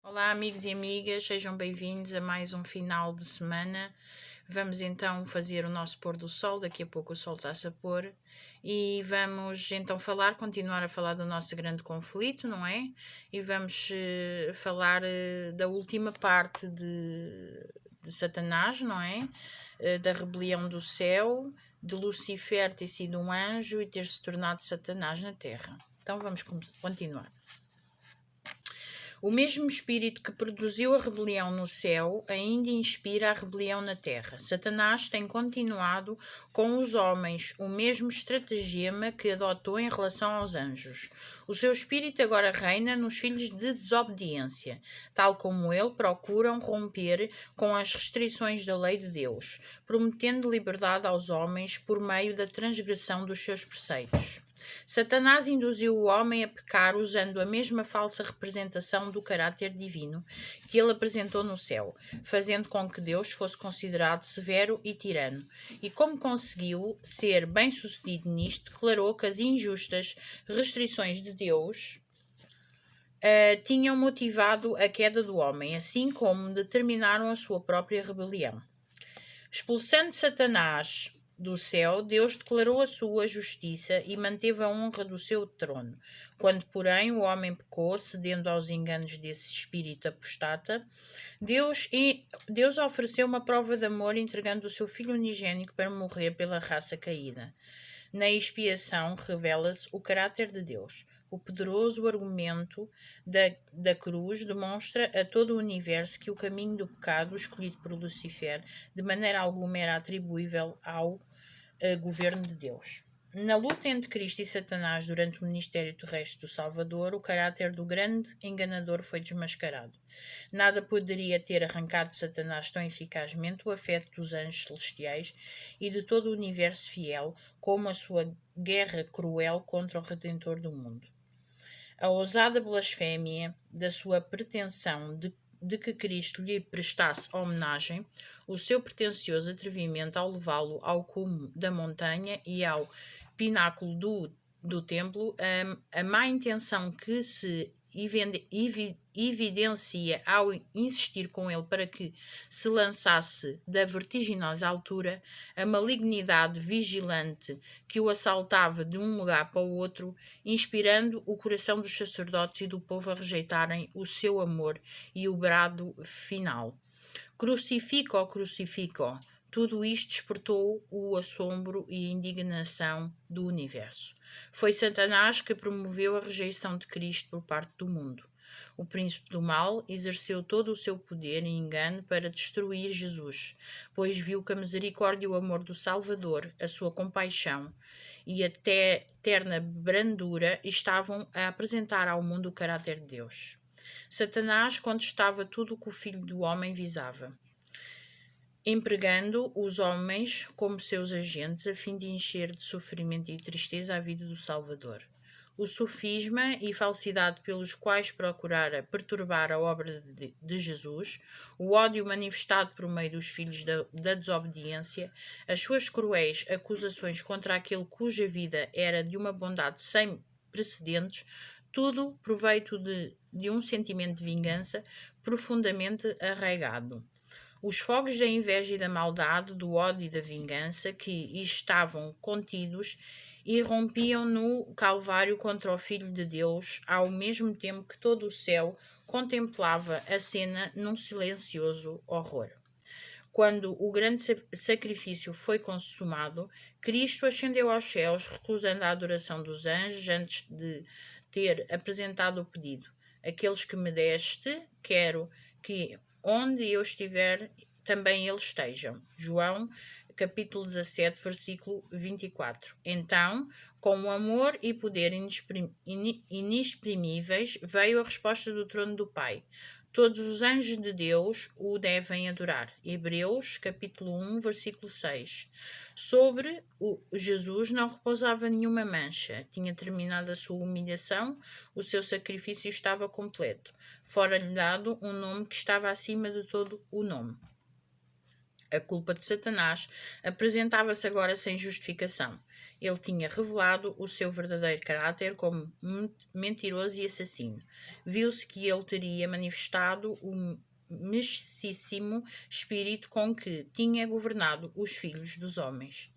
Olá, amigos e amigas, sejam bem-vindos a mais um final de semana. Vamos então fazer o nosso pôr do sol, daqui a pouco o sol está-se a pôr, e vamos então continuar a falar do nosso grande conflito, não é? E vamos falar da última parte de Satanás, não é? Da rebelião do céu, de Lucifer ter sido um anjo e ter se tornado Satanás na terra. Então vamos continuar. O mesmo espírito que produziu a rebelião no céu ainda inspira a rebelião na terra. Satanás tem continuado com os homens o mesmo estratagema que adotou em relação aos anjos. O seu espírito agora reina nos filhos de desobediência, tal como ele procuram romper com as restrições da lei de Deus, prometendo liberdade aos homens por meio da transgressão dos seus preceitos. Satanás induziu o homem a pecar usando a mesma falsa representação do caráter divino que ele apresentou no céu, fazendo com que Deus fosse considerado severo e tirano. E como conseguiu ser bem-sucedido nisto, declarou que as injustas restrições de Deus tinham motivado a queda do homem, assim como determinaram a sua própria rebelião. Expulsando Satanás do céu, Deus declarou a sua justiça e manteve a honra do seu trono. Quando, porém, o homem pecou, cedendo aos enganos desse espírito apostata, Deus ofereceu uma prova de amor, entregando o seu Filho unigênito para morrer pela raça caída. Na expiação revela-se o caráter de Deus. O poderoso argumento da cruz demonstra a todo o universo que o caminho do pecado, escolhido por Lucifer, de maneira alguma era atribuível ao governo de Deus. Na luta entre Cristo e Satanás durante o ministério terrestre do Salvador, o caráter do grande enganador foi desmascarado. Nada poderia ter arrancado de Satanás tão eficazmente o afeto dos anjos celestiais e de todo o universo fiel, como a sua guerra cruel contra o Redentor do mundo. A ousada blasfémia da sua pretensão de que Cristo lhe prestasse homenagem, o seu pretensioso atrevimento ao levá-lo ao cume da montanha e ao pináculo do templo, a má intenção que se evidencia ao insistir com ele para que se lançasse da vertiginosa altura, a malignidade vigilante que o assaltava de um lugar para o outro, inspirando o coração dos sacerdotes e do povo a rejeitarem o seu amor e o brado final: Crucifico, crucifico. Tudo isto despertou o assombro e a indignação do universo. Foi Satanás que promoveu a rejeição de Cristo por parte do mundo. O príncipe do mal exerceu todo o seu poder e engano para destruir Jesus, pois viu que a misericórdia e o amor do Salvador, a sua compaixão e a eterna brandura estavam a apresentar ao mundo o caráter de Deus. Satanás contestava tudo o que o Filho do Homem visava, empregando os homens como seus agentes a fim de encher de sofrimento e tristeza a vida do Salvador. O sofisma e falsidade pelos quais procurara perturbar a obra de Jesus, o ódio manifestado por meio dos filhos da desobediência, as suas cruéis acusações contra aquele cuja vida era de uma bondade sem precedentes, tudo proveito de um sentimento de vingança profundamente arraigado. Os fogos da inveja e da maldade, do ódio e da vingança que estavam contidos irrompiam no Calvário contra o Filho de Deus, ao mesmo tempo que todo o céu contemplava a cena num silencioso horror. Quando o grande sacrifício foi consumado, Cristo ascendeu aos céus, recusando a adoração dos anjos antes de ter apresentado o pedido: aqueles que me deste, quero que onde eu estiver, também eles estejam. João, capítulo 17, versículo 24. Então, com amor e poder inexprimíveis, veio a resposta do trono do Pai. Todos os anjos de Deus o devem adorar. Hebreus, capítulo 1, versículo 6. Sobre Jesus não repousava nenhuma mancha. Tinha terminado a sua humilhação, o seu sacrifício estava completo. Fora-lhe dado um nome que estava acima de todo o nome. A culpa de Satanás apresentava-se agora sem justificação. Ele tinha revelado o seu verdadeiro caráter como mentiroso e assassino. Viu-se que ele teria manifestado o mesmíssimo espírito com que tinha governado os filhos dos homens,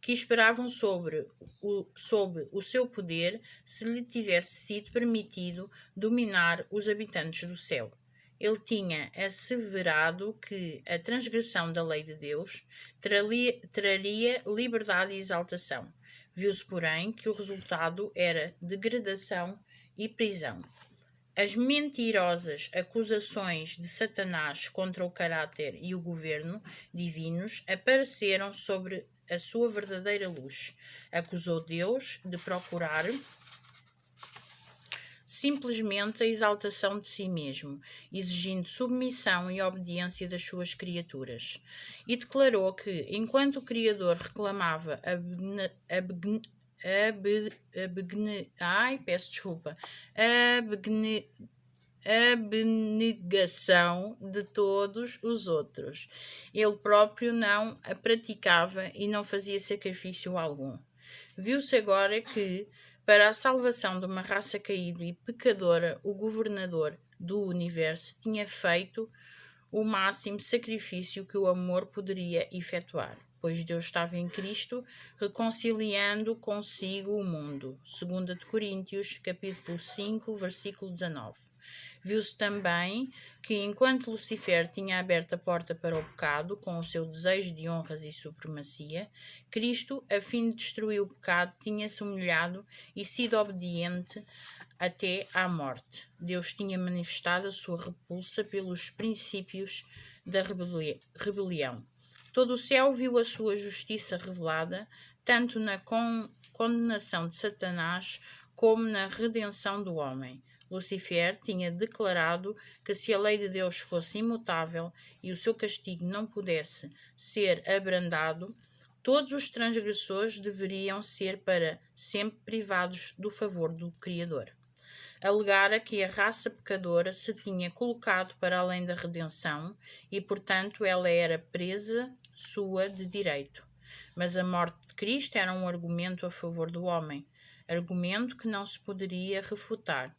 que esperavam sob o seu poder se lhe tivesse sido permitido dominar os habitantes do céu. Ele tinha asseverado que a transgressão da lei de Deus traria liberdade e exaltação. Viu-se, porém, que o resultado era degradação e prisão. As mentirosas acusações de Satanás contra o caráter e o governo divinos apareceram sobre a sua verdadeira luz. Acusou Deus de procurar simplesmente a exaltação de si mesmo, exigindo submissão e obediência das suas criaturas. E declarou que, enquanto o Criador reclamava a abnegação de todos os outros, ele próprio não a praticava e não fazia sacrifício algum. Viu-se agora que, para a salvação de uma raça caída e pecadora, o governador do universo tinha feito o máximo sacrifício que o amor poderia efetuar, pois Deus estava em Cristo, reconciliando consigo o mundo. 2 Coríntios, capítulo 5, versículo 19. Viu-se também que, enquanto Lucifer tinha aberto a porta para o pecado, com o seu desejo de honras e supremacia, Cristo, a fim de destruir o pecado, tinha-se humilhado e sido obediente até à morte. Deus tinha manifestado a sua repulsa pelos princípios da rebelião. Todo o céu viu a sua justiça revelada, tanto na condenação de Satanás como na redenção do homem. Lucifer tinha declarado que se a lei de Deus fosse imutável e o seu castigo não pudesse ser abrandado, todos os transgressores deveriam ser para sempre privados do favor do Criador. Alegara que a raça pecadora se tinha colocado para além da redenção e, portanto, ela era presa sua de direito. Mas a morte de Cristo era um argumento a favor do homem, argumento que não se poderia refutar.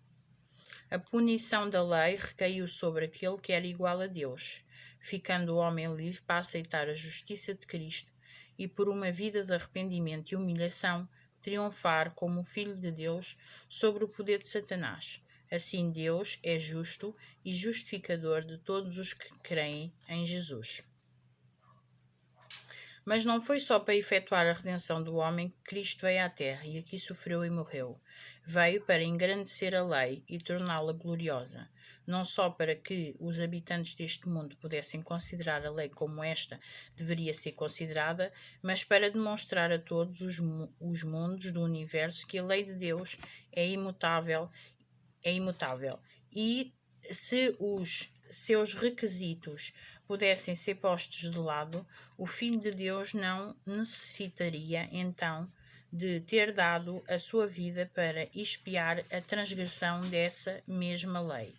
A punição da lei recaiu sobre aquele que era igual a Deus, ficando o homem livre para aceitar a justiça de Cristo e, por uma vida de arrependimento e humilhação, triunfar como Filho de Deus sobre o poder de Satanás. Assim, Deus é justo e justificador de todos os que creem em Jesus. Mas não foi só para efetuar a redenção do homem que Cristo veio à terra e aqui sofreu e morreu. Veio para engrandecer a lei e torná-la gloriosa, não só para que os habitantes deste mundo pudessem considerar a lei como esta deveria ser considerada, mas para demonstrar a todos os mundos do universo que a lei de Deus é imutável e se os seus requisitos pudessem ser postos de lado, o Filho de Deus não necessitaria, então, de ter dado a sua vida para expiar a transgressão dessa mesma lei.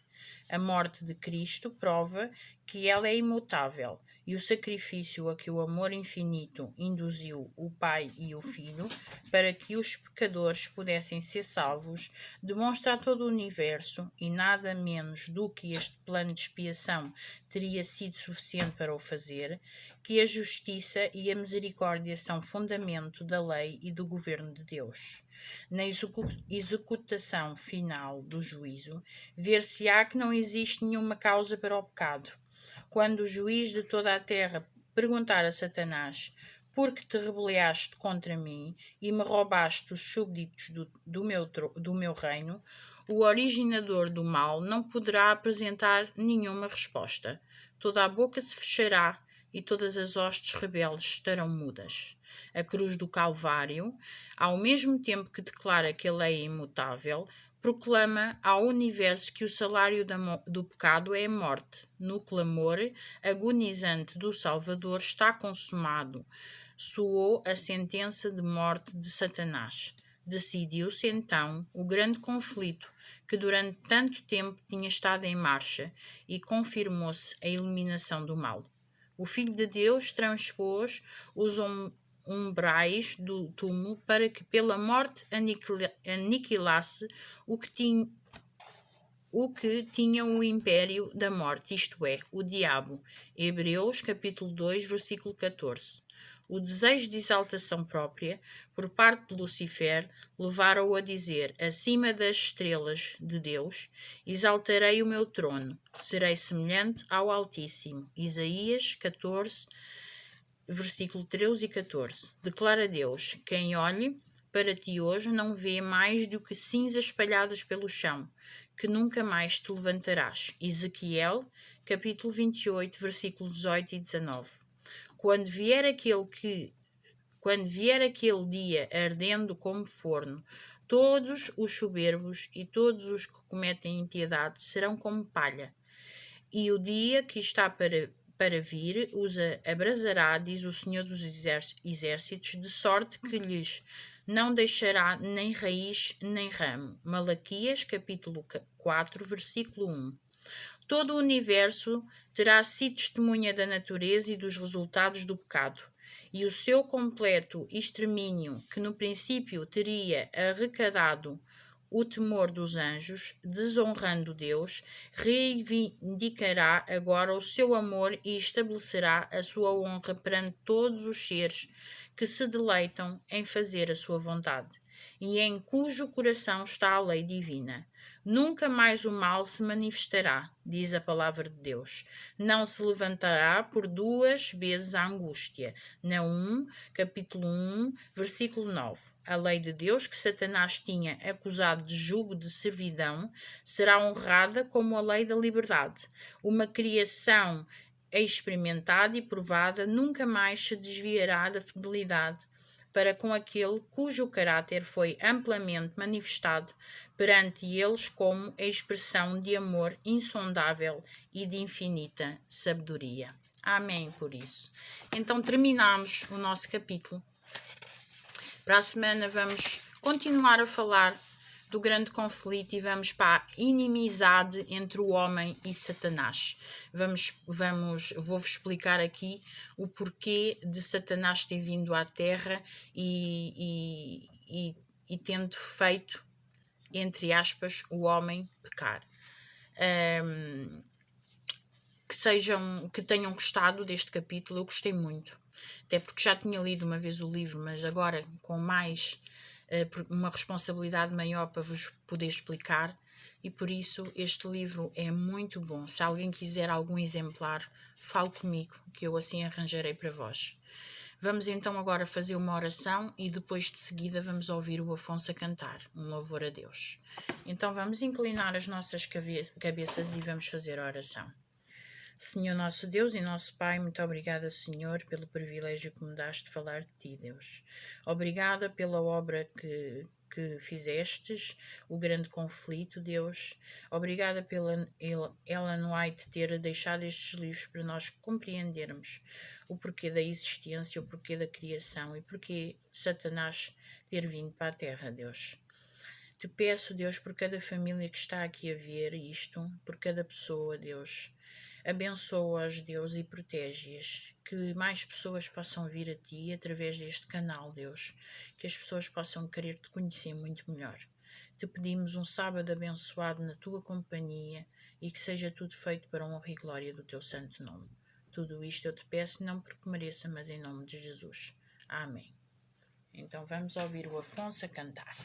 A morte de Cristo prova que ela é imutável, e o sacrifício a que o amor infinito induziu o Pai e o Filho para que os pecadores pudessem ser salvos demonstra a todo o universo, e nada menos do que este plano de expiação teria sido suficiente para o fazer, que a justiça e a misericórdia são fundamento da lei e do governo de Deus. Na executação final do juízo, ver-se-á que não existe nenhuma causa para o pecado. Quando o juiz de toda a terra perguntar a Satanás: por que te rebelaste contra mim e me roubaste os súbditos do meu reino, o originador do mal não poderá apresentar nenhuma resposta. Toda a boca se fechará e todas as hostes rebeldes estarão mudas. A cruz do Calvário, ao mesmo tempo que declara que a lei é imutável, proclama ao universo que o salário do pecado é a morte. No clamor agonizante do Salvador está consumado. Soou a sentença de morte de Satanás. Decidiu-se então o grande conflito que durante tanto tempo tinha estado em marcha e confirmou-se a eliminação do mal. O Filho de Deus transpôs os umbrais do túmulo para que pela morte aniquilasse o que tinha o império da morte, isto é, o diabo. Hebreus capítulo 2, versículo 14. O desejo de exaltação própria, por parte de Lucifer, levaram-o a dizer, acima das estrelas de Deus, exaltarei o meu trono, serei semelhante ao Altíssimo. Isaías 14, versículo 13 e 14. Declara Deus, quem olhe para ti hoje não vê mais do que cinzas espalhadas pelo chão, que nunca mais te levantarás. Ezequiel, capítulo 28, versículo 18 e 19. Quando vier aquele dia ardendo como forno, todos os soberbos e todos os que cometem impiedade serão como palha. E o dia que está para vir os abrasará, diz o Senhor dos Exércitos, de sorte que lhes não deixará nem raiz nem ramo. Malaquias, capítulo 4, versículo 1. Todo o universo terá sido testemunha da natureza e dos resultados do pecado, e o seu completo extermínio, que no princípio teria arrecadado o temor dos anjos, desonrando Deus, reivindicará agora o seu amor e estabelecerá a sua honra perante todos os seres que se deleitam em fazer a sua vontade, e em cujo coração está a lei divina. Nunca mais o mal se manifestará, diz a palavra de Deus. Não se levantará por duas vezes a angústia. Naum, capítulo 1, versículo 9. A lei de Deus que Satanás tinha acusado de jugo de servidão será honrada como a lei da liberdade. Uma criação experimentada e provada nunca mais se desviará da fidelidade para com aquele cujo caráter foi amplamente manifestado perante eles como a expressão de amor insondável e de infinita sabedoria. Amém por isso. Então terminamos o nosso capítulo. Para a semana vamos continuar a falar do grande conflito e vamos para a inimizade entre o homem e Satanás. Vou-vos explicar aqui o porquê de Satanás ter vindo à Terra e tendo feito, entre aspas, o homem pecar. Que tenham gostado deste capítulo, eu gostei muito. Até porque já tinha lido uma vez o livro, mas agora com mais uma responsabilidade maior para vos poder explicar, e por isso este livro é muito bom. Se alguém quiser algum exemplar, fale comigo, que eu assim arranjarei para vós. Vamos então agora fazer uma oração e depois de seguida vamos ouvir o Afonso a cantar um louvor a Deus. Então vamos inclinar as nossas cabeças e vamos fazer a oração. Senhor nosso Deus e nosso Pai, muito obrigada, Senhor, pelo privilégio que me daste de falar de Ti, Deus. Obrigada pela obra que fizestes, o grande conflito, Deus. Obrigada pela Ellen White ter deixado estes livros para nós compreendermos o porquê da existência, o porquê da criação e porquê Satanás ter vindo para a Terra, Deus. Te peço, Deus, por cada família que está aqui a ver isto, por cada pessoa, Deus. Abençoa-as, Deus, e protege-as. Que mais pessoas possam vir a Ti através deste canal, Deus. Que as pessoas possam querer Te conhecer muito melhor. Te pedimos um sábado abençoado na Tua companhia e que seja tudo feito para a honra e glória do Teu santo nome. Tudo isto eu Te peço, não porque mereça, mas em nome de Jesus. Amém. Então vamos ouvir o Afonso a cantar.